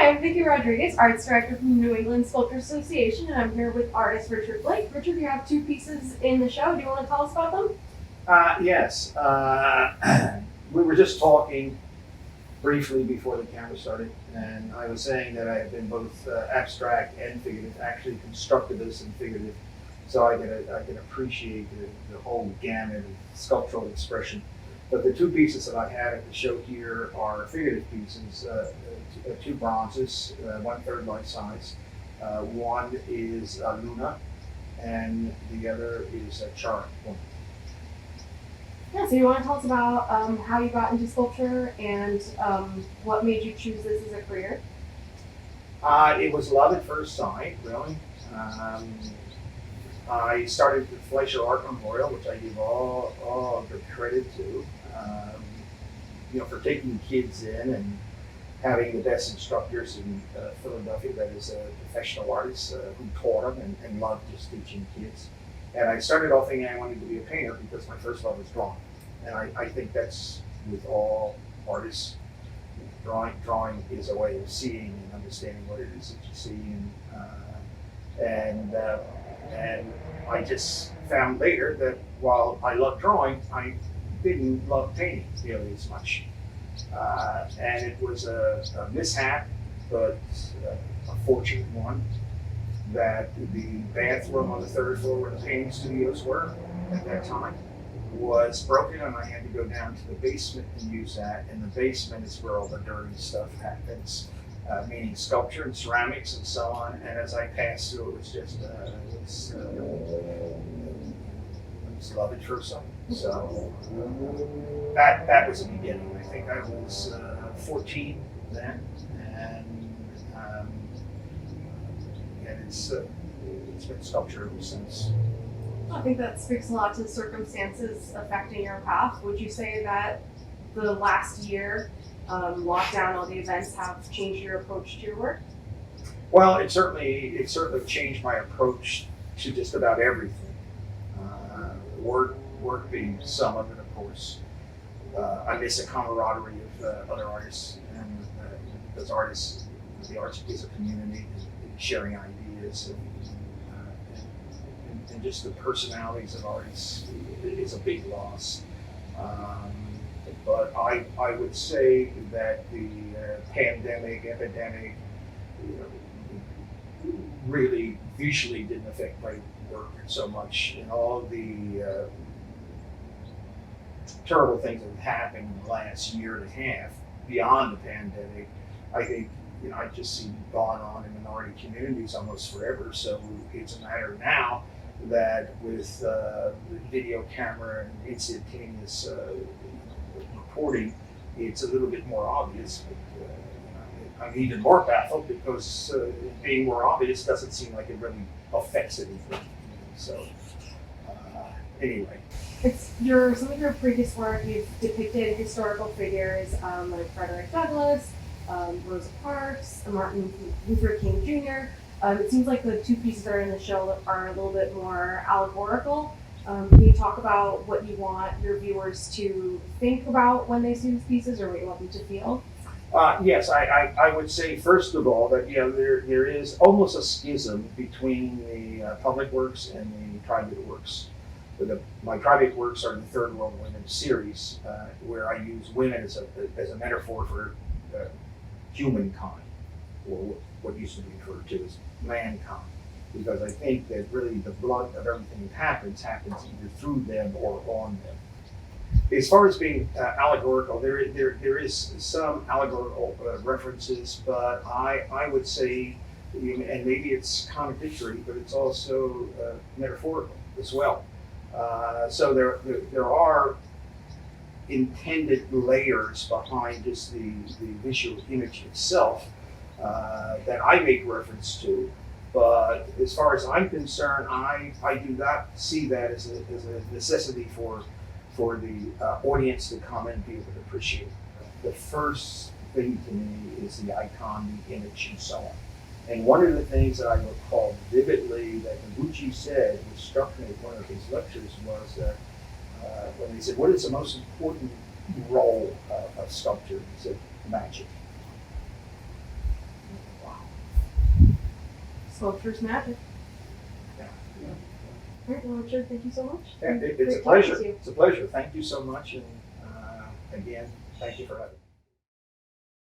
Hi, I'm Vicki Rodriguez, Arts Director from the New England Sculptors Association, and I'm here with artist Richard Blake. Richard, you have two pieces in the show. Do you want to tell us about them? Yes. We were just talking briefly before the camera started, and I was saying that I have been both abstract and figurative, actually constructivist and figurative, so I can appreciate the whole gamut of sculptural expression. But the two pieces that I have at the show here are figurative pieces, two bronzes, 1/3 life size. One is Luna, and the other is Charwoman. Yeah, so you want to tell us about how you got into sculpture and what made you choose this as a career? It was love at first sight, really. I started with Fleischer Art Memorial, which I give all the credit to, for taking kids in and having the best instructors in Philadelphia that is professional artists who taught them and loved just teaching kids. And I started off thinking I wanted to be a painter because my first love was drawing. And I think that's with all artists. Drawing is a way of seeing and understanding what it is that you see. And I just found later that while I loved drawing, I didn't love painting nearly as much. And it was a mishap, but a fortunate one, that the bathroom on the 3rd floor where the painting studios were at that time was broken, and I had to go down to the basement and use that. And the basement is where all the dirty stuff happens, meaning sculpture and ceramics and so on. And as I passed through, it was just it was love at first sight. So that was the beginning. I think I was 14 then, and it's been sculpture ever since. I think that speaks a lot to the circumstances affecting your path. Would you say that the last year, lockdown, all the events have changed your approach to your work? Well, it certainly changed my approach to just about everything. Work being some of it, of course. I miss the camaraderie of other artists, and because the arts is a community, and sharing ideas, and just the personalities of artists is a big loss. But I would say that the epidemic, really visually didn't affect my work so much, and all of the terrible things that have happened in the last year and a half beyond the pandemic. I think I just see gone on in minority communities almost forever. So it's a matter now that with the video camera and instantaneous reporting, it's a little bit more obvious. But, I'm even more baffled because being more obvious doesn't seem like it really affects anything. So anyway. Some of your previous work, you've depicted historical figures like Frederick Douglass, Rosa Parks, Martin Luther King Jr. It seems like the two pieces that are in the show are a little bit more allegorical. Can you talk about what you want your viewers to think about when they see these pieces, or what you want them to feel? Yes, I would say first of all that there is almost a schism between the public works and the private works. My private works are the Third World Women series, where I use women as a metaphor for humankind, or what used to be referred to as mankind, because I think that really the blood of everything that happens either through them or on them. As far as being allegorical, there is some allegorical references, but I would say, and maybe it's contradictory, but it's also metaphorical as well. So there are intended layers behind just the visual image itself that I make reference to. But as far as I'm concerned, I do not see that as a necessity for the audience to come and be able to appreciate. The first thing to me is the icon, the image, and so on. And one of the things that I recall vividly that Noguchi said, which struck me at one of his lectures, was that when he said, "What is the most important role of sculpture?" He said, "Magic." Sculpture's magic. Yeah. All right, well, Richard, thank you so much. Yeah, it's Great a pleasure. talking to you. It's a pleasure. Thank you so much, and again, thank you for having me.